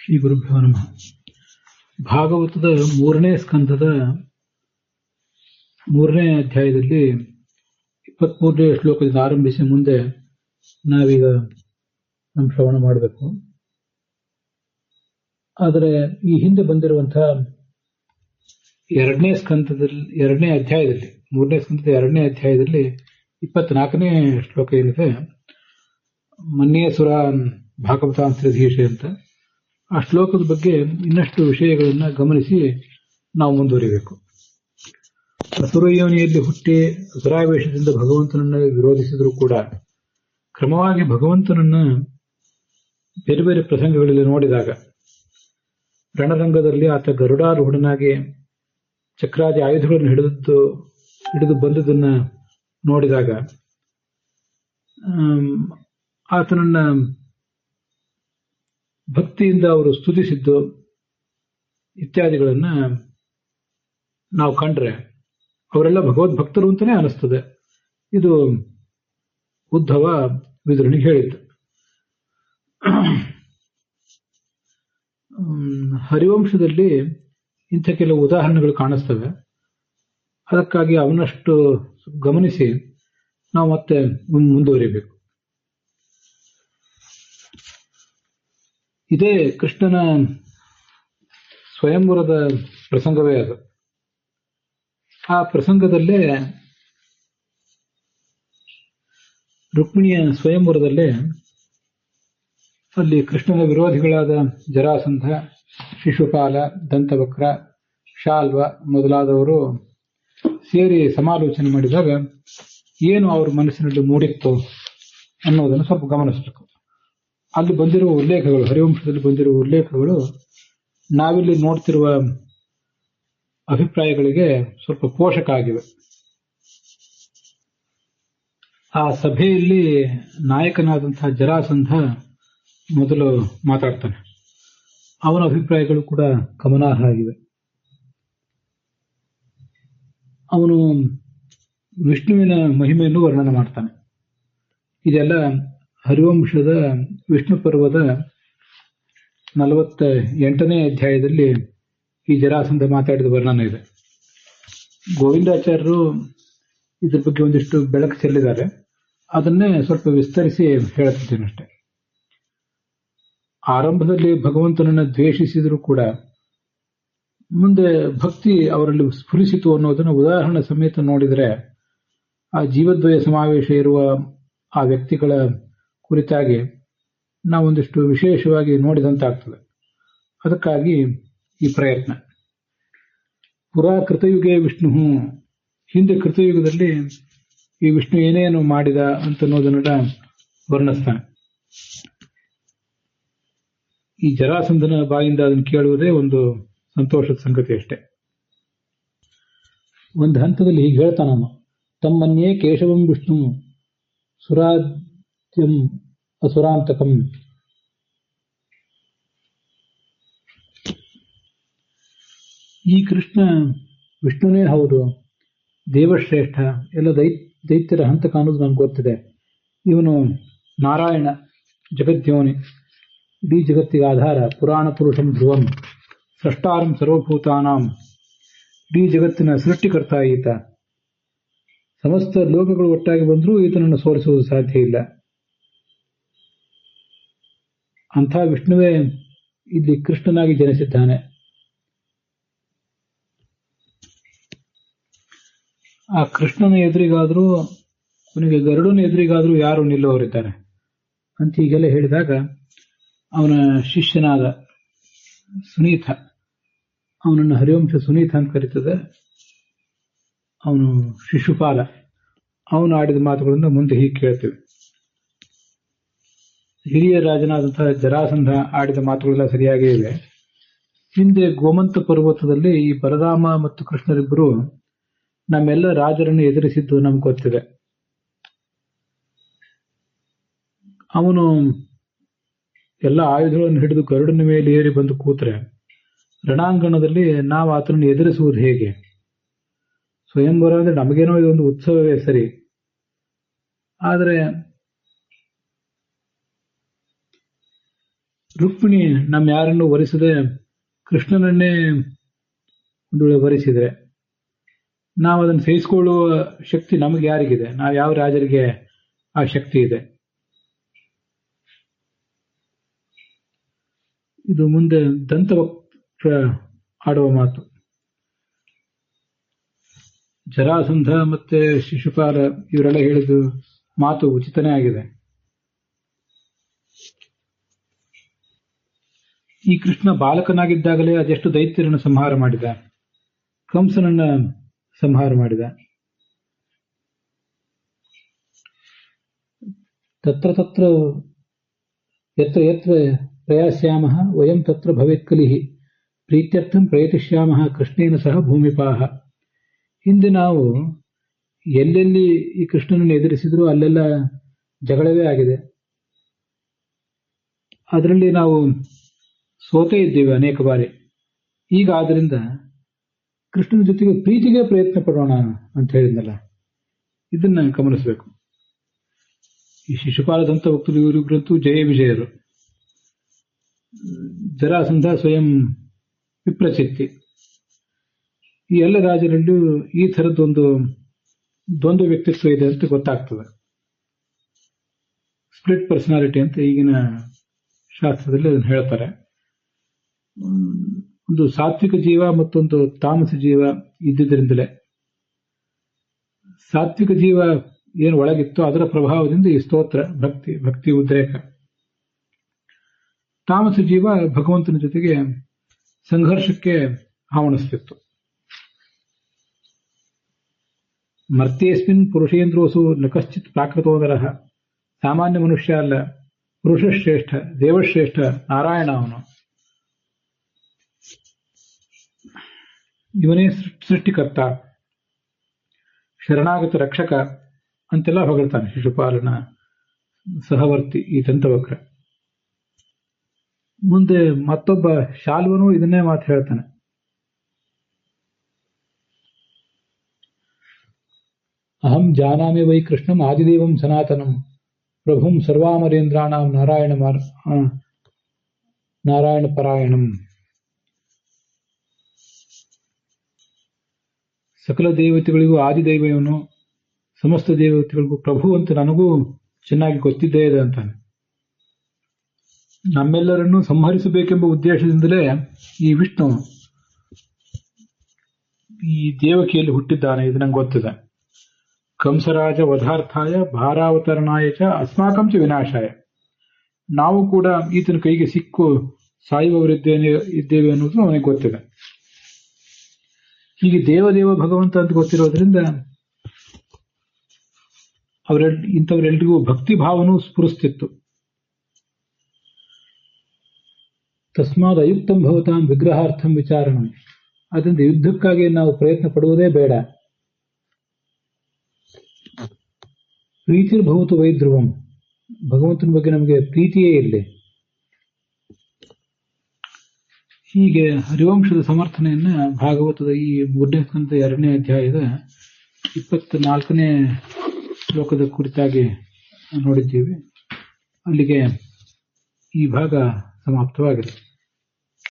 ಶ್ರೀ ಗುರುಭ್ಯೋ ನಮಃ. ಭಾಗವತದ 3ನೇ ಸ್ಕಂದದ 3ನೇ ಅಧ್ಯಾಯದಲ್ಲಿ 23ನೇ ಶ್ಲೋಕದಿಂದ ಆರಂಭಿಸಿ ಮುಂದೆ ನಾವೀಗ ನಮ್ಮ ಶ್ರವಣ ಮಾಡಬೇಕು. ಆದರೆ ಈ ಹಿಂದೆ ಬಂದಿರುವಂತಹ 2ನೇ ಅಧ್ಯಾಯದಲ್ಲಿ 3ನೇ ಸ್ಕಂದದ 2ನೇ ಅಧ್ಯಾಯದಲ್ಲಿ 24ನೇ ಶ್ಲೋಕ ಏನಿದೆ, ಮನ್ಯೇಸುರ ಭಾಗವತಾಂತರಧೀಶೆ ಅಂತ, ಆ ಶ್ಲೋಕದ ಬಗ್ಗೆ ಇನ್ನಷ್ಟು ವಿಷಯಗಳನ್ನು ಗಮನಿಸಿ ನಾವು ಮುಂದುವರಿಬೇಕು. ಅಸುರಯೋನಿಯಲ್ಲಿ ಹುಟ್ಟಿ ಅಸುರಾವೇಶದಿಂದ ಭಗವಂತನನ್ನು ವಿರೋಧಿಸಿದರೂ ಕೂಡ ಕ್ರಮವಾಗಿ ಭಗವಂತನನ್ನ ಬೇರೆ ಬೇರೆ ಪ್ರಸಂಗಗಳಲ್ಲಿ ನೋಡಿದಾಗ, ರಣರಂಗದಲ್ಲಿ ಆತ ಗರುಡಾರೂಢನಾಗಿ ಚಕ್ರಾದಿ ಆಯುಧಗಳನ್ನು ಹಿಡಿದು ಬಂದುದನ್ನ ನೋಡಿದಾಗ, ಆತನನ್ನ ಭಕ್ತಿಯಿಂದ ಅವರು ಸ್ತುತಿಸಿದ್ದು ಇತ್ಯಾದಿಗಳನ್ನ ನಾವು ಕಂಡ್ರೆ ಅವರೆಲ್ಲ ಭಗವದ್ಭಕ್ತರು ಅಂತಾನೆ ಅನಿಸ್ತದೆ. ಇದು ಉದ್ಧವ ವಿದುರನಿಗೆ ಹೇಳಿದ್ದು. ಹರಿವಂಶದಲ್ಲಿ ಇಂಥ ಕೆಲವು ಉದಾಹರಣೆಗಳು ಕಾಣಿಸ್ತವೆ. ಅದಕ್ಕಾಗಿ ಅವನಷ್ಟು ಗಮನಿಸಿ ನಾವು ಮತ್ತೆ ಮುಂದುವರಿಬೇಕು. ಇದೇ ಕೃಷ್ಣನ ಸ್ವಯಂವರದ ಪ್ರಸಂಗವೇ ಅದು. ಆ ಪ್ರಸಂಗದಲ್ಲೇ ರುಕ್ಮಿಣಿಯ ಸ್ವಯಂವರದಲ್ಲೇ ಅಲ್ಲಿ ಕೃಷ್ಣನ ವಿರೋಧಿಗಳಾದ ಜರಾಸಂಧ, ಶಿಶುಪಾಲ, ದಂತವಕ್ರ, ಶಾಲ್ವ ಮೊದಲಾದವರು ಸೇರಿ ಸಮಾಲೋಚನೆ ಮಾಡಿದಾಗ ಏನು ಅವ್ರ ಮನಸ್ಸಿನಲ್ಲಿ ಮೂಡಿತ್ತು ಅನ್ನೋದನ್ನು ಸ್ವಲ್ಪ ಗಮನಿಸಬೇಕು. ಅಲ್ಲಿ ಬಂದಿರುವ ಉಲ್ಲೇಖಗಳು, ಹರಿವಂಶದಲ್ಲಿ ಬಂದಿರುವ ಉಲ್ಲೇಖಗಳು ನಾವಿಲ್ಲಿ ನೋಡ್ತಿರುವ ಅಭಿಪ್ರಾಯಗಳಿಗೆ ಸ್ವಲ್ಪ ಪೋಷಕ ಆಗಿವೆ. ಆ ಸಭೆಯಲ್ಲಿ ನಾಯಕನಾದಂತಹ ಜರಾಸಂಧ ಮೊದಲು ಮಾತಾಡ್ತಾನೆ. ಅವನ ಅಭಿಪ್ರಾಯಗಳು ಕೂಡ ಗಮನಾರ್ಹ ಆಗಿವೆ. ಅವನು ವಿಷ್ಣುವಿನ ಮಹಿಮೆಯನ್ನು ವರ್ಣನೆ ಮಾಡ್ತಾನೆ. ಇದೆಲ್ಲ ಹರಿವಂಶದ ವಿಷ್ಣು ಪರ್ವದ 48ನೇ ಅಧ್ಯಾಯದಲ್ಲಿ ಈ ಜರಾಸಂಧ ಮಾತಾಡಿದ ವರ್ಣನೆ ಇದೆ. ಗೋವಿಂದಾಚಾರ್ಯರು ಇದ್ರ ಬಗ್ಗೆ ಒಂದಿಷ್ಟು ಬೆಳಕು ಚೆಲ್ಲಿದ್ದಾರೆ. ಅದನ್ನೇ ಸ್ವಲ್ಪ ವಿಸ್ತರಿಸಿ ಹೇಳ್ತಿದ್ದೇನೆ ಅಷ್ಟೆ. ಆರಂಭದಲ್ಲಿ ಭಗವಂತನನ್ನ ದ್ವೇಷಿಸಿದರೂ ಕೂಡ ಮುಂದೆ ಭಕ್ತಿ ಅವರಲ್ಲಿ ಸ್ಫುರಿಸಿತು ಅನ್ನೋದನ್ನು ಉದಾಹರಣೆ ಸಮೇತ ನೋಡಿದರೆ ಆ ಜೀವದ್ವಯ ಸಮಾವೇಶ ಇರುವ ಆ ವ್ಯಕ್ತಿಗಳ ಕುರಿತಾಗಿ ನಾವೊಂದಿಷ್ಟು ವಿಶೇಷವಾಗಿ ನೋಡಿದಂತಾಗ್ತದೆ. ಅದಕ್ಕಾಗಿ ಈ ಪ್ರಯತ್ನ. ಪುರಾ ಕೃತಯುಗೇ ವಿಷ್ಣು, ಹಿಂದೆ ಕೃತಯುಗದಲ್ಲಿ ಈ ವಿಷ್ಣು ಏನೇನು ಮಾಡಿದ ಅಂತನ್ನೋದನ್ನೆಲ್ಲ ವರ್ಣಿಸ್ತಾನೆ. ಈ ಜರಾಸಂಧನ ಬಾಯಿಂದ ಅದನ್ನು ಕೇಳುವುದೇ ಒಂದು ಸಂತೋಷದ ಸಂಗತಿ ಅಷ್ಟೆ. ಒಂದು ಹಂತದಲ್ಲಿ ಹೀಗೆ ಹೇಳ್ತಾನವನು, ತಮ್ಮನ್ಯೇ ಕೇಶವಂ ವಿಷ್ಣು ಸುರಾದ್ಯಂ ಅಸುರಾಂತಕಂ. ಈ ಕೃಷ್ಣ ವಿಷ್ಣುನೇ ಹೌದು, ದೇವಶ್ರೇಷ್ಠ, ಎಲ್ಲ ದೈತ್ಯರ ಹಂತಕ ಅನ್ನೋದು ನನಗೆ ಗೊತ್ತಿದೆ. ಇವನು ನಾರಾಯಣ, ಜಗದ್ಯೋನಿ, ಇಡೀ ಜಗತ್ತಿಗೆ ಆಧಾರ, ಪುರಾಣ ಪುರುಷಂ ಧ್ರುವಂ, ಸೃಷ್ಟಾರಂ ಸರ್ವಭೂತಾನಾಂ, ಇಡೀ ಜಗತ್ತಿನ ಸೃಷ್ಟಿಕರ್ತ ಈತ. ಸಮಸ್ತ ಲೋಕಗಳು ಒಟ್ಟಾಗಿ ಬಂದರೂ ಈತನನ್ನು ಸೋಲಿಸುವುದು ಸಾಧ್ಯ ಇಲ್ಲ. ಅಂಥ ವಿಷ್ಣುವೇ ಇಲ್ಲಿ ಕೃಷ್ಣನಾಗಿ ಜನಿಸಿದ್ದಾನೆ. ಆ ಕೃಷ್ಣನ ಎದುರಿಗಾದರೂ, ಅವನಿಗೆ ಗರುಡನ ಎದುರಿಗಾದರೂ ಯಾರು ನಿಲ್ಲುವವರಿದ್ದಾರೆ ಅಂತ ಹೀಗೆಲ್ಲ ಹೇಳಿದಾಗ, ಅವನ ಶಿಷ್ಯನಾದ ಸುನೀತ, ಅವನನ್ನು ಹರಿವಂಶ ಸುನೀತ ಅಂತ ಕರೀತದೆ, ಅವನು ಶಿಶುಪಾಲ, ಅವನು ಆಡಿದ ಮಾತುಗಳನ್ನು ಮುಂದೆ ಹೀಗೆ ಕೇಳ್ತೇವೆ. ಹಿರಿಯ ರಾಜನಾದಂತಹ ಜರಾಸಂಧ ಆಡಿದ ಮಾತುಗಳೆಲ್ಲ ಸರಿಯಾಗೇ ಇವೆ. ಹಿಂದೆ ಗೋಮಂತ ಪರ್ವತದಲ್ಲಿ ಈ ಬಲರಾಮ ಮತ್ತು ಕೃಷ್ಣರಿಬ್ಬರು ನಮ್ಮೆಲ್ಲ ರಾಜರನ್ನು ಎದುರಿಸಿದ್ದು ನಮ್ಗೆ ಗೊತ್ತಿದೆ. ಅವನು ಎಲ್ಲ ಆಯುಧಗಳನ್ನು ಹಿಡಿದು ಗರುಡನ ಮೇಲೆ ಏರಿ ಬಂದು ಕೂತ್ರೆ ರಣಾಂಗಣದಲ್ಲಿ ನಾವು ಆತನನ್ನು ಎದುರಿಸುವುದು ಹೇಗೆ? ಸ್ವಯಂವರ ಅಂದ್ರೆ ನಮಗೇನೋ ಇದೊಂದು ಉತ್ಸವವೇ ಸರಿ, ಆದರೆ ರುಕ್ಮಿಣಿ ನಮ್ಮ ಯಾರನ್ನು ವರಿಸದೆ ಕೃಷ್ಣನನ್ನೇ ಒಂದು ವೇಳೆ ವರಿಸಿದ್ರೆ ನಾವು ಅದನ್ನು ಸಹಿಸಿಕೊಳ್ಳುವ ಶಕ್ತಿ ನಮಗೆ ಯಾರಿಗಿದೆ? ನಾವು ಯಾವ ರಾಜರಿಗೆ ಆ ಶಕ್ತಿ ಇದೆ? ಇದು ಮುಂದೆ ದಂತವಕ್ರ ಆಡುವ ಮಾತು. ಜರಾಸಂಧ ಮತ್ತೆ ಶಿಶುಪಾಲ ಇವರೆಲ್ಲ ಹೇಳಿದ ಮಾತು ಉಚಿತನೇ ಆಗಿದೆ. ಈ ಕೃಷ್ಣ ಬಾಲಕನಾಗಿದ್ದಾಗಲೇ ಅದೆಷ್ಟು ದೈತ್ಯರನ್ನು ಸಂಹಾರ ಮಾಡಿದ, ಕಂಸನನ್ನ ಸಂಹಾರ ಮಾಡಿದ. ತತ್ರ ತತ್ರ ಯತ್ರ ಯತ್ರ ಪ್ರಯಾಸ್ಯಾಮಃ ವಯಂ ತತ್ರ ಭವೇತ್ ಕಲಿಃ ಪ್ರೀತ್ಯರ್ಥಂ ಪ್ರಯತಿಷ್ಯಾಮಃ ಕೃಷ್ಣೇನ ಸಹ ಭೂಮಿಪಾಹ. ಹಿಂದೆ ನಾವು ಎಲ್ಲೆಲ್ಲಿ ಈ ಕೃಷ್ಣನನ್ನು ಎದುರಿಸಿದ್ರು ಅಲ್ಲೆಲ್ಲ ಜಗಳವೇ ಆಗಿದೆ. ಅದರಲ್ಲಿ ನಾವು ಸೋತೇ ಇದ್ದೇವೆ ಅನೇಕ ಬಾರಿ. ಈಗ ಆದ್ದರಿಂದ ಕೃಷ್ಣನ ಜೊತೆಗೆ ಪ್ರೀತಿಗೆ ಪ್ರಯತ್ನ ಪಡೋಣ ಅಂತ ಹೇಳಿದ್ನಲ್ಲ, ಇದನ್ನ ಗಮನಿಸಬೇಕು. ಈ ಶಿಶುಪಾಲದಂತ ಭಕ್ತರು ಇವರಿಬ್ಬರಂತೂ ಜಯ ವಿಜಯರು. ಜರಾಸಂಧ ಸ್ವಯಂ ವಿಪ್ರಚಿತ್ತಿ. ಈ ಎಲ್ಲ ರಾಜರಲ್ಲೂ ಈ ಥರದ್ದೊಂದು ದ್ವಂದ್ವ ವ್ಯಕ್ತಿತ್ವ ಇದೆ ಅಂತ ಗೊತ್ತಾಗ್ತದೆ. ಸ್ಪ್ಲಿಟ್ ಪರ್ಸನಾಲಿಟಿ ಅಂತ ಈಗಿನ ಶಾಸ್ತ್ರದಲ್ಲಿ ಅದನ್ನು ಹೇಳ್ತಾರೆ. ಒಂದು ಸಾತ್ವಿಕ ಜೀವ ಮತ್ತೊಂದು ತಾಮಸ ಜೀವ ಇದ್ದಿದ್ದರಿಂದಲೇ ಸಾತ್ವಿಕ ಜೀವ ಏನು ಒಳಗಿತ್ತೋ ಅದರ ಪ್ರಭಾವದಿಂದ ಈ ಸ್ತೋತ್ರ ಭಕ್ತಿ ಉದ್ರೇಕ. ತಾಮಸ ಜೀವ ಭಗವಂತನ ಜೊತೆಗೆ ಸಂಘರ್ಷಕ್ಕೆ ಆವಣಿಸ್ತಿತ್ತು. ಮರ್ತ್ಯೇಸ್ಮಿನ್ ಪುರುಷೇಂದ್ರೋಸು ನ ಕಶ್ಚಿತ್ ಪ್ರಾಕೃತೋದರಃ. ಸಾಮಾನ್ಯ ಮನುಷ್ಯ ಅಲ್ಲ, ಪುರುಷಶ್ರೇಷ್ಠ, ದೇವಶ್ರೇಷ್ಠ, ನಾರಾಯಣ ಅವನು. ಇವನೇ ಸೃಷ್ಟಿಕರ್ತ, ಶರಣಾಗತ ರಕ್ಷಕ ಅಂತೆಲ್ಲ ಹೊಗಳ್ತಾನೆ ಶಿಶುಪಾಲನ ಸಹವರ್ತಿ ಈ ದಂತವಕ್ರ. ಮುಂದೆ ಮತ್ತೊಬ್ಬ ಶಾಲ್ವನು ಇದನ್ನೇ ಮಾತು ಹೇಳ್ತಾನೆ. ಅಹಂ ಜಾನಾಮಿ ವೈ ಕೃಷ್ಣಂ ಆದಿದೇವಂ ಸನಾತನಂ ಪ್ರಭುಂ ಸರ್ವಾಮರೇಂದ್ರಾಣಾಂ ನಾರಾಯಣ ಪರಾಯಣಂ. ಸಕಲ ದೇವತೆಗಳಿಗೂ ಆದಿದೈವ ಇವನು, ಸಮಸ್ತ ದೇವತೆಗಳಿಗೂ ಪ್ರಭು ಅಂತ ನನಗೂ ಚೆನ್ನಾಗಿ ಗೊತ್ತಿದ್ದೇ ಇದೆ ಅಂತಾನೆ. ನಮ್ಮೆಲ್ಲರನ್ನೂ ಸಂಹರಿಸಬೇಕೆಂಬ ಉದ್ದೇಶದಿಂದಲೇ ಈ ವಿಷ್ಣು ಈ ದೇವಕಿಯಲ್ಲಿ ಹುಟ್ಟಿದ್ದಾನೆ, ಇದು ನಂಗೆ ಗೊತ್ತಿದೆ. ಕಂಸರಾಜ ವಧಾರ್ಥಾಯ ಭಾರಾವತರಣಾಯ ಚ ಅಸ್ಮಾಕಂ ಚ ವಿನಾಶಾಯ. ನಾವು ಕೂಡ ಈತನ ಕೈಗೆ ಸಿಕ್ಕು ಸಾಯುವವರಿದ್ದೇವೆ ಅನ್ನೋದು ಅವನಿಗೆ ಗೊತ್ತಿದೆ. ಹೀಗೆ ದೇವದೇವ ಭಗವಂತ ಅಂತ ಗೊತ್ತಿರೋದ್ರಿಂದ ಇಂಥವರೆಲ್ಲರಿಗೂ ಭಕ್ತಿ ಭಾವನೂ ಸ್ಫುರಿಸ್ತಿತ್ತು. ತಸ್ಮಾದ್ ಅಯುಕ್ತಂ ಭವತಾಂ ವಿಗ್ರಹಾರ್ಥಂ ವಿಚಾರಣಂ. ಅದರಿಂದ ಯುದ್ಧಕ್ಕಾಗಿ ನಾವು ಪ್ರಯತ್ನ ಪಡುವುದೇ ಬೇಡ. ಪ್ರೀತಿರ್ಭವತು ವೈಧ್ರುವಂ. ಭಗವಂತನ ಬಗ್ಗೆ ನಮಗೆ ಪ್ರೀತಿಯೇ ಇರಲಿ. ಹೀಗೆ ಹರಿವಂಶದ ಸಮರ್ಥನೆಯನ್ನ ಭಾಗವತದ ಈ 3ನೇ ಸ್ಕಂದ 2ನೇ ಅಧ್ಯಾಯದ 24ನೇ ಶ್ಲೋಕದ ಕುರಿತಾಗಿ ನೋಡಿದ್ದೀವಿ. ಅಲ್ಲಿಗೆ ಈ ಭಾಗ ಸಮಾಪ್ತವಾಗಿದೆ.